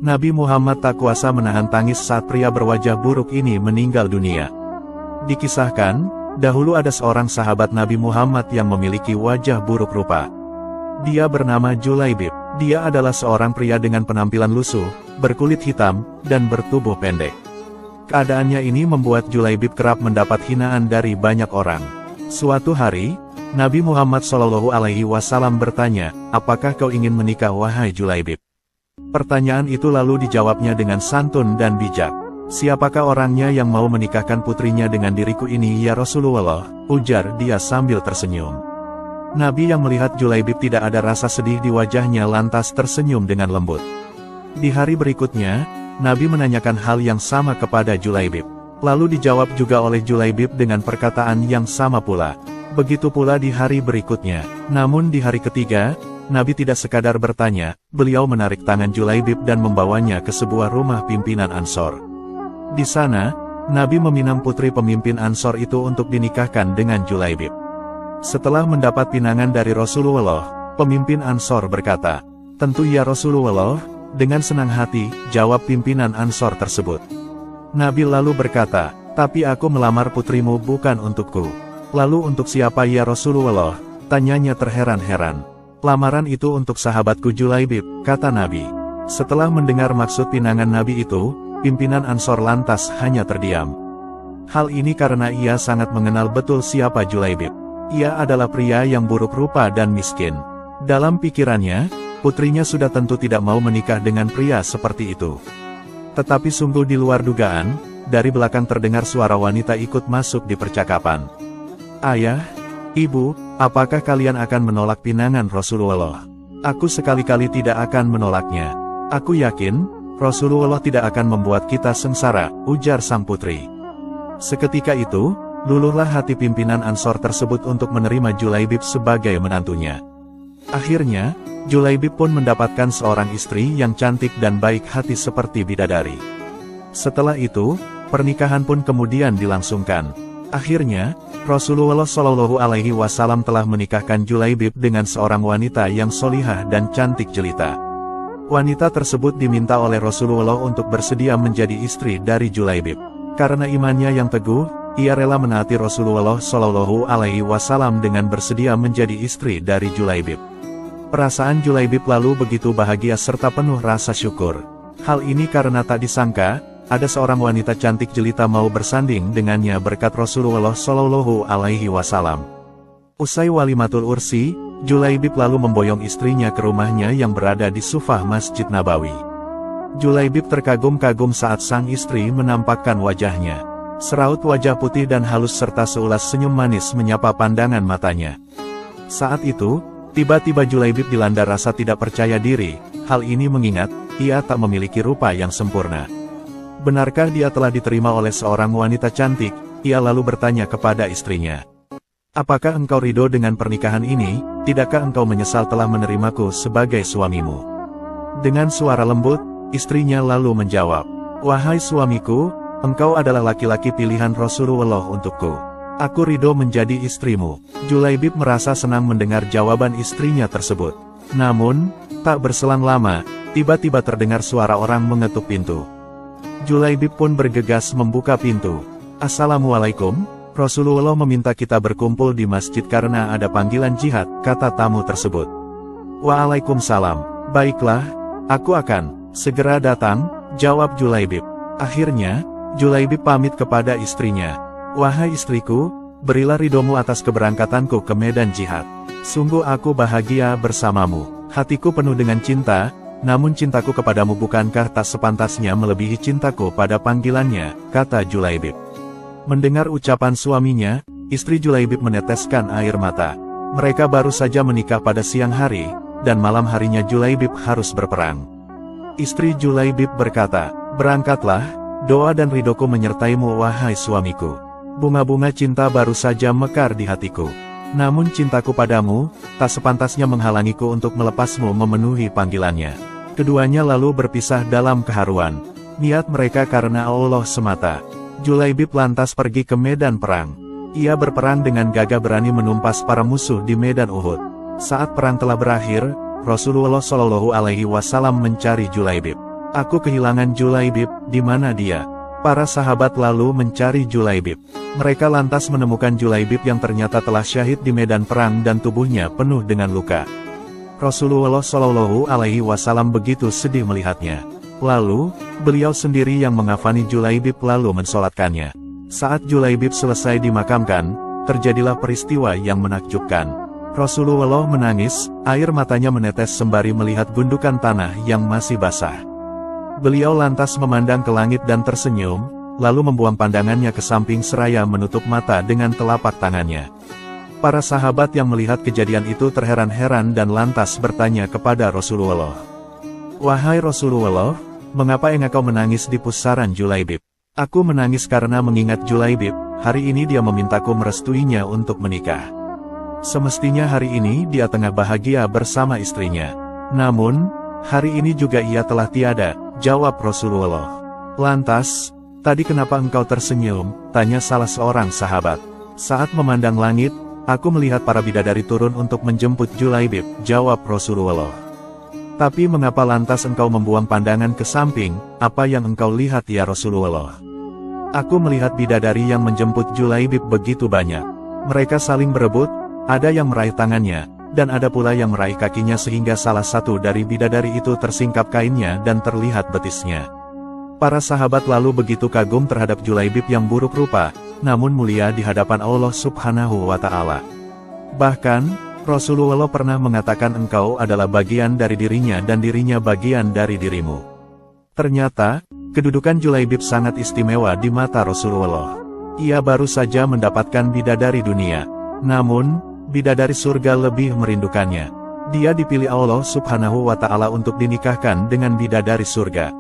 Nabi Muhammad tak kuasa menahan tangis saat pria berwajah buruk ini meninggal dunia. Dikisahkan, dahulu ada seorang sahabat Nabi Muhammad yang memiliki wajah buruk rupa. Dia bernama Julaibib. Dia adalah seorang pria dengan penampilan lusuh, berkulit hitam, dan bertubuh pendek. Keadaannya ini membuat Julaibib kerap mendapat hinaan dari banyak orang. Suatu hari, Nabi Muhammad SAW bertanya, "Apakah kau ingin menikah wahai Julaibib?" Pertanyaan itu lalu dijawabnya dengan santun dan bijak. "Siapakah orangnya yang mau menikahkan putrinya dengan diriku ini ya Rasulullah?" ujar dia sambil tersenyum. Nabi yang melihat Julaibib tidak ada rasa sedih di wajahnya lantas tersenyum dengan lembut. Di hari berikutnya, Nabi menanyakan hal yang sama kepada Julaibib. Lalu dijawab juga oleh Julaibib dengan perkataan yang sama pula. Begitu pula di hari berikutnya. Namun di hari ketiga, Nabi tidak sekadar bertanya, beliau menarik tangan Julaibib dan membawanya ke sebuah rumah pimpinan Ansor. Di sana, Nabi meminang putri pemimpin Ansor itu untuk dinikahkan dengan Julaibib. Setelah mendapat pinangan dari Rasulullah, pemimpin Ansor berkata, "Tentu ya Rasulullah," dengan senang hati, jawab pimpinan Ansor tersebut. Nabi lalu berkata, "Tapi aku melamar putrimu bukan untukku." "Lalu untuk siapa ya Rasulullah?" tanyanya terheran-heran. "Lamaran itu untuk sahabatku Julaibib," kata Nabi. Setelah mendengar maksud pinangan Nabi itu, pimpinan Ansor lantas hanya terdiam. Hal ini karena ia sangat mengenal betul siapa Julaibib. Ia adalah pria yang buruk rupa dan miskin. Dalam pikirannya, putrinya sudah tentu tidak mau menikah dengan pria seperti itu. Tetapi sungguh di luar dugaan, dari belakang terdengar suara wanita ikut masuk di percakapan. "Ayah, Ibu, apakah kalian akan menolak pinangan Rasulullah?" "Aku sekali-kali tidak akan menolaknya. Aku yakin, Rasulullah tidak akan membuat kita sengsara," ujar sang putri. Seketika itu, luluhlah hati pimpinan Ansor tersebut untuk menerima Julaibib sebagai menantunya. Akhirnya, Julaibib pun mendapatkan seorang istri yang cantik dan baik hati seperti bidadari. Setelah itu, pernikahan pun kemudian dilangsungkan. Akhirnya, Rasulullah SAW telah menikahkan Julaibib dengan seorang wanita yang solihah dan cantik jelita. Wanita tersebut diminta oleh Rasulullah untuk bersedia menjadi istri dari Julaibib. Karena imannya yang teguh, ia rela menaati Rasulullah SAW dengan bersedia menjadi istri dari Julaibib. Perasaan Julaibib lalu begitu bahagia serta penuh rasa syukur. Hal ini karena tak disangka, ada seorang wanita cantik jelita mau bersanding dengannya berkat Rasulullah SAW. Usai walimatul ursi, Julaibib lalu memboyong istrinya ke rumahnya yang berada di Sufah Masjid Nabawi. Julaibib terkagum-kagum saat sang istri menampakkan wajahnya. Seraut wajah putih dan halus serta seulas senyum manis menyapa pandangan matanya. Saat itu, tiba-tiba Julaibib dilanda rasa tidak percaya diri. Hal ini mengingat, ia tak memiliki rupa yang sempurna. Benarkah dia telah diterima oleh seorang wanita cantik? Ia lalu bertanya kepada istrinya, "Apakah engkau ridho dengan pernikahan ini? Tidakkah engkau menyesal telah menerimaku sebagai suamimu?" Dengan suara lembut, istrinya lalu menjawab, "Wahai suamiku, engkau adalah laki-laki pilihan Rasulullah untukku. Aku ridho menjadi istrimu." Julaibib merasa senang mendengar jawaban istrinya tersebut. Namun, tak berselang lama, tiba-tiba terdengar suara orang mengetuk pintu. Julaibib pun bergegas membuka pintu. "Assalamualaikum, Rasulullah meminta kita berkumpul di masjid karena ada panggilan jihad," kata tamu tersebut. "Waalaikumsalam. Baiklah, aku akan segera datang," jawab Julaibib. Akhirnya, Julaibib pamit kepada istrinya. "Wahai istriku, berilah ridhomu atas keberangkatanku ke medan jihad. Sungguh aku bahagia bersamamu. Hatiku penuh dengan cinta, namun cintaku kepadamu bukankah tak sepantasnya melebihi cintaku pada panggilannya," kata Julaibib. Mendengar ucapan suaminya, istri Julaibib meneteskan air mata. Mereka baru saja menikah pada siang hari, dan malam harinya Julaibib harus berperang. Istri Julaibib berkata, "Berangkatlah, doa dan ridhoku menyertaimu wahai suamiku. Bunga-bunga cinta baru saja mekar di hatiku. Namun cintaku padamu, tak sepantasnya menghalangiku untuk melepasmu memenuhi panggilannya." Keduanya lalu berpisah dalam keharuan. Niat mereka karena Allah semata. Julaibib lantas pergi ke medan perang. Ia berperang dengan gagah berani menumpas para musuh di medan Uhud. Saat perang telah berakhir, Rasulullah SAW mencari Julaibib. Aku kehilangan Julaibib, di mana dia? Para sahabat lalu mencari Julaibib. Mereka lantas menemukan Julaibib yang ternyata telah syahid di medan perang dan tubuhnya penuh dengan luka. Rasulullah Shallallahu Alaihi Wasallam begitu sedih melihatnya. Lalu, beliau sendiri yang mengafani Julaibib lalu mensolatkannya. Saat Julaibib selesai dimakamkan, terjadilah peristiwa yang menakjubkan. Rasulullah menangis, air matanya menetes sembari melihat gundukan tanah yang masih basah. Beliau lantas memandang ke langit dan tersenyum, lalu membuang pandangannya ke samping seraya menutup mata dengan telapak tangannya. Para sahabat yang melihat kejadian itu terheran-heran dan lantas bertanya kepada Rasulullah. "Wahai Rasulullah, mengapa engkau menangis di pusaran Julaibib?" "Aku menangis karena mengingat Julaibib, hari ini dia memintaku merestuinya untuk menikah. Semestinya hari ini dia tengah bahagia bersama istrinya. Namun, hari ini juga ia telah tiada," jawab Rasulullah. "Lantas, tadi kenapa engkau tersenyum?" tanya salah seorang sahabat. "Saat memandang langit, aku melihat para bidadari turun untuk menjemput Julaibib," jawab Rasulullah. "Tapi mengapa lantas engkau membuang pandangan ke samping, apa yang engkau lihat ya Rasulullah?" "Aku melihat bidadari yang menjemput Julaibib begitu banyak. Mereka saling berebut, ada yang meraih tangannya, dan ada pula yang meraih kakinya sehingga salah satu dari bidadari itu tersingkap kainnya dan terlihat betisnya." Para sahabat lalu begitu kagum terhadap Julaibib yang buruk rupa, namun mulia di hadapan Allah Subhanahu wa Ta'ala. Bahkan, Rasulullah pernah mengatakan engkau adalah bagian dari dirinya dan dirinya bagian dari dirimu. Ternyata, kedudukan Julaibib sangat istimewa di mata Rasulullah. Ia baru saja mendapatkan bidadari dunia, namun, bidadari surga lebih merindukannya. Dia dipilih Allah Subhanahu wa Ta'ala untuk dinikahkan dengan bidadari surga.